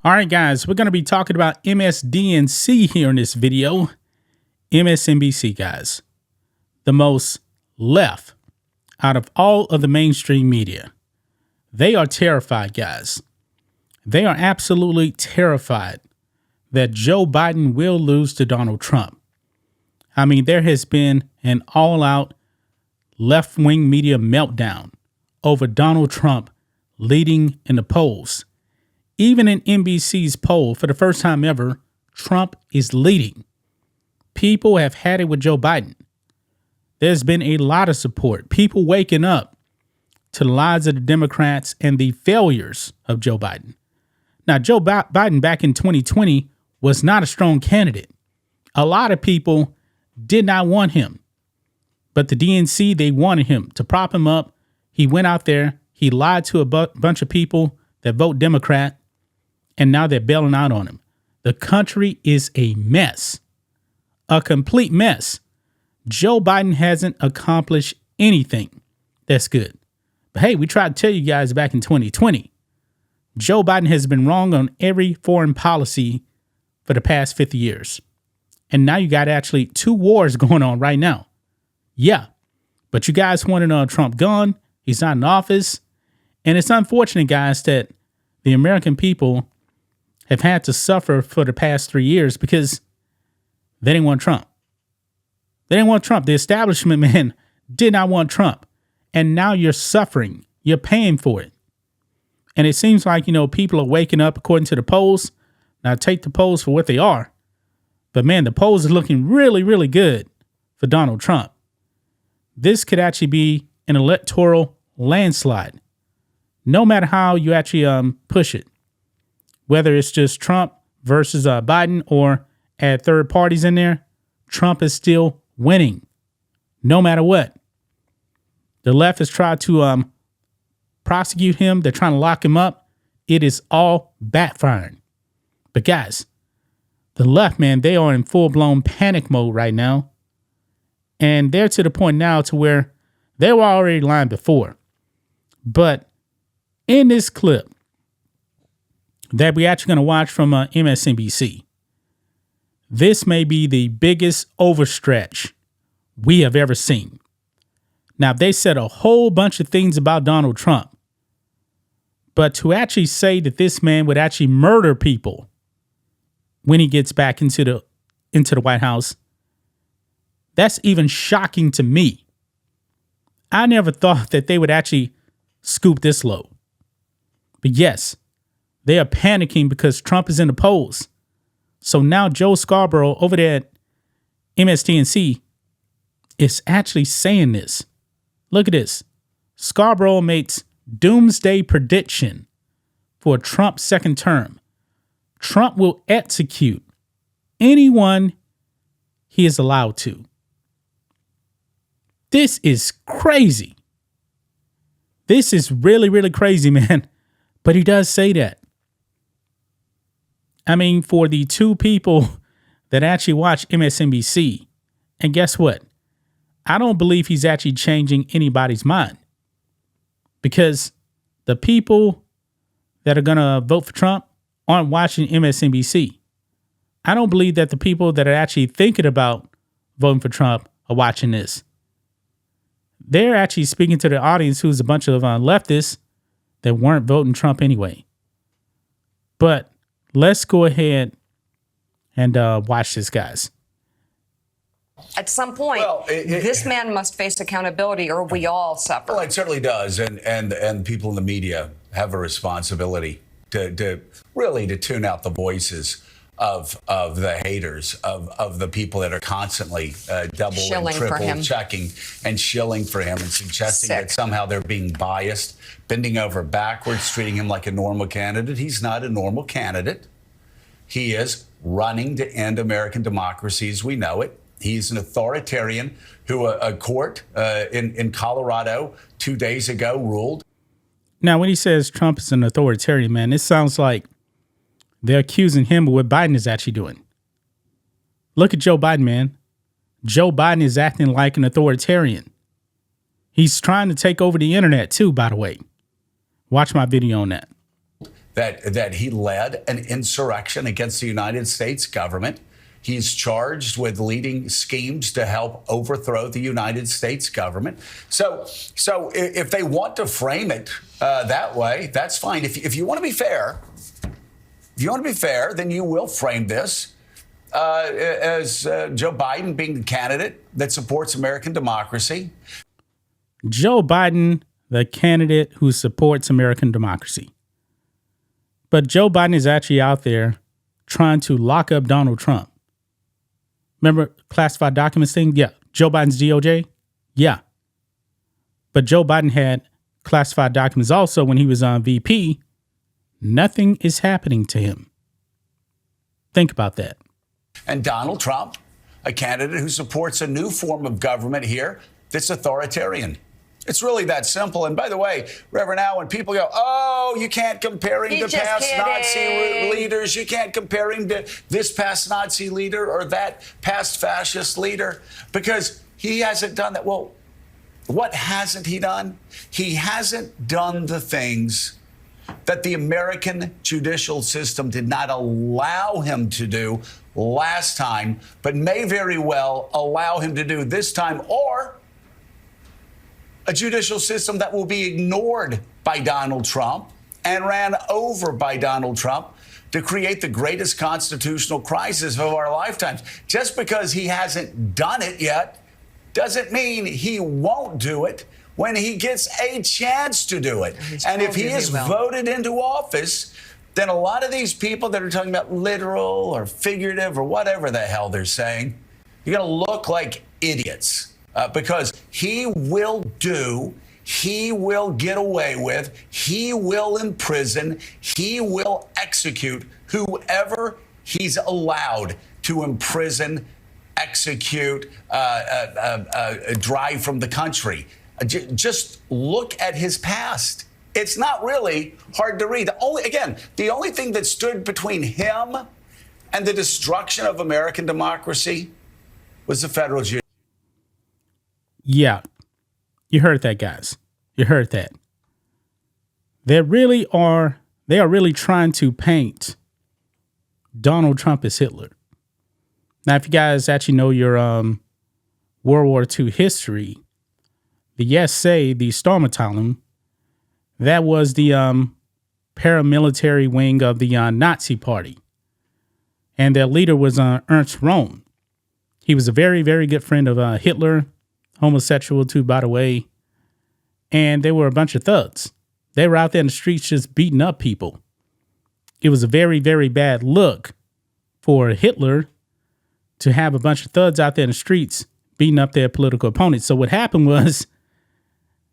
All right, guys, we're going to be talking about MSDNC here in this video. MSNBC, guys, the most left out of all of the mainstream media. They are terrified, guys. They are absolutely terrified that Joe Biden will lose to Donald Trump. I mean, there has been an all-out left-wing media meltdown over Donald Trump leading in the polls. Even in NBC's poll, for the first time ever, Trump is leading. People have had it with Joe Biden. There's been a lot of support. People waking up to the lies of the Democrats and the failures of Joe Biden. Now, Joe Biden back in 2020 was not a strong candidate. A lot of people did not want him. But the DNC, they wanted him to prop him up. He went out there. He lied to a bunch of people that vote Democrat. And now they're bailing out on him. The country is a mess. A complete mess. Joe Biden hasn't accomplished anything that's good. But hey, we tried to tell you guys back in 2020, Joe Biden has been wrong on every foreign policy for the past 50 years. And now you got actually 2 wars going on right now. Yeah, but you guys wanted Trump gone. He's not in office. And it's unfortunate, guys, that the American people have had to suffer for the past 3 years because they didn't want Trump. They didn't want Trump. The establishment, man, did not want Trump. And now you're suffering. You're paying for it. And it seems like, people are waking up according to the polls. Now, take the polls for what they are. But, man, the polls are looking really, really good for Donald Trump. This could actually be an electoral landslide, no matter how you actually push it. Whether it's just Trump versus Biden or add third parties in there, Trump is still winning, no matter what. The left has tried to prosecute him. They're trying to lock him up. It is all backfiring. But guys, the left, man, they are in full-blown panic mode right now. And they're to the point now to where they were already lying before. But in this clip that we're actually going to watch from MSNBC, this may be the biggest overstretch we have ever seen. Now, they said a whole bunch of things about Donald Trump, but to actually say that this man would actually murder people when he gets back into the White House, that's even shocking to me. I never thought that they would actually scoop this low. But yes, they are panicking because Trump is in the polls. So now Joe Scarborough over there at MSDNC is actually saying this. Look at this. Scarborough makes doomsday prediction for Trump's second term. Trump will execute anyone he is allowed to. This is crazy. This is really, really crazy, man. But he does say that. I mean, for the 2 people that actually watch MSNBC, and guess what? I don't believe he's actually changing anybody's mind. Because the people that are going to vote for Trump aren't watching MSNBC. I don't believe that the people that are actually thinking about voting for Trump are watching this. They're actually speaking to the audience who's a bunch of leftists that weren't voting Trump anyway. But let's go ahead and watch this, guys. At some point, this man must face accountability or we all suffer. Well, it certainly does. And people in the media have a responsibility to really tune out the voices of the haters, of the people that are constantly double and triple checking and shilling for him and suggesting that somehow they're being biased, bending over backwards, treating him like a normal candidate. He's not a normal candidate. He is running to end American democracy as we know it. He's an authoritarian who a court in Colorado 2 days ago ruled. Now, when he says Trump is an authoritarian, man, it sounds like they're accusing him of what Biden is actually doing. Look at Joe Biden, man. Joe Biden is acting like an authoritarian. He's trying to take over the internet too, by the way. Watch my video on that. that he led an insurrection against the United States government. He's charged with leading schemes to help overthrow the United States government. So if they want to frame it that way, that's fine. If you want to be fair, then you will frame this as Joe Biden being the candidate that supports American democracy. Joe Biden, the candidate who supports American democracy. But Joe Biden is actually out there trying to lock up Donald Trump. Remember classified documents thing? Yeah. Joe Biden's DOJ? Yeah. But Joe Biden had classified documents also when he was on VP. Nothing is happening to him. Think about that. And Donald Trump, a candidate who supports a new form of government here that's authoritarian. It's really that simple. And by the way, Reverend Al, when people go, oh, you can't compare him to past Nazi leaders. You can't compare him to this past Nazi leader or that past fascist leader because he hasn't done that. Well, what hasn't he done? He hasn't done the things that the American judicial system did not allow him to do last time, but may very well allow him to do this time, or a judicial system that will be ignored by Donald Trump and ran over by Donald Trump to create the greatest constitutional crisis of our lifetimes. Just because he hasn't done it yet doesn't mean he won't do it when he gets a chance to do it. And if he is voted into office, then a lot of these people that are talking about literal or figurative or whatever the hell they're saying, you're going to look like idiots. Because he will get away with, he will imprison, he will execute whoever he's allowed to imprison, execute, drive from the country. Just look at his past. It's not really hard to read. The only thing that stood between him and the destruction of American democracy was the federal judiciary. Yeah, you heard that, guys. You heard that. They are really trying to paint Donald Trump as Hitler. Now, if you guys actually know your World War II history, the SA, the Storm Battalion, that was the paramilitary wing of the Nazi Party. And their leader was Ernst Röhm. He was a very, very good friend of Hitler. Homosexual too, by the way. And they were a bunch of thugs. They were out there in the streets just beating up people. It was a very, very bad look for Hitler to have a bunch of thugs out there in the streets beating up their political opponents. So what happened was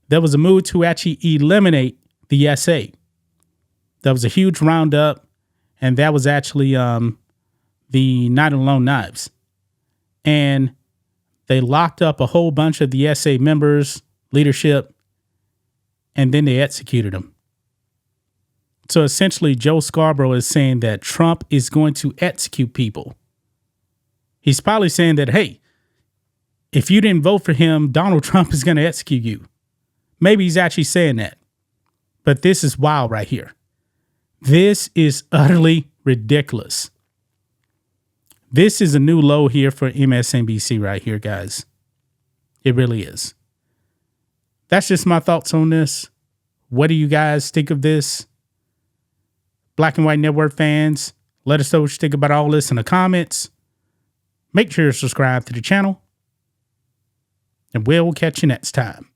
there was a move to actually eliminate the SA. There was a huge roundup, and that was actually the Night Alone Knives. And they locked up a whole bunch of the SA members, leadership, and then they executed them. So essentially, Joe Scarborough is saying that Trump is going to execute people. He's probably saying that, hey, if you didn't vote for him, Donald Trump is going to execute you. Maybe he's actually saying that. But this is wild right here. This is utterly ridiculous. This is a new low here for MSNBC right here, guys. It really is. That's just my thoughts on this. What do you guys think of this? Black and White Network fans, let us know what you think about all this in the comments. Make sure to subscribe to the channel. And we'll catch you next time.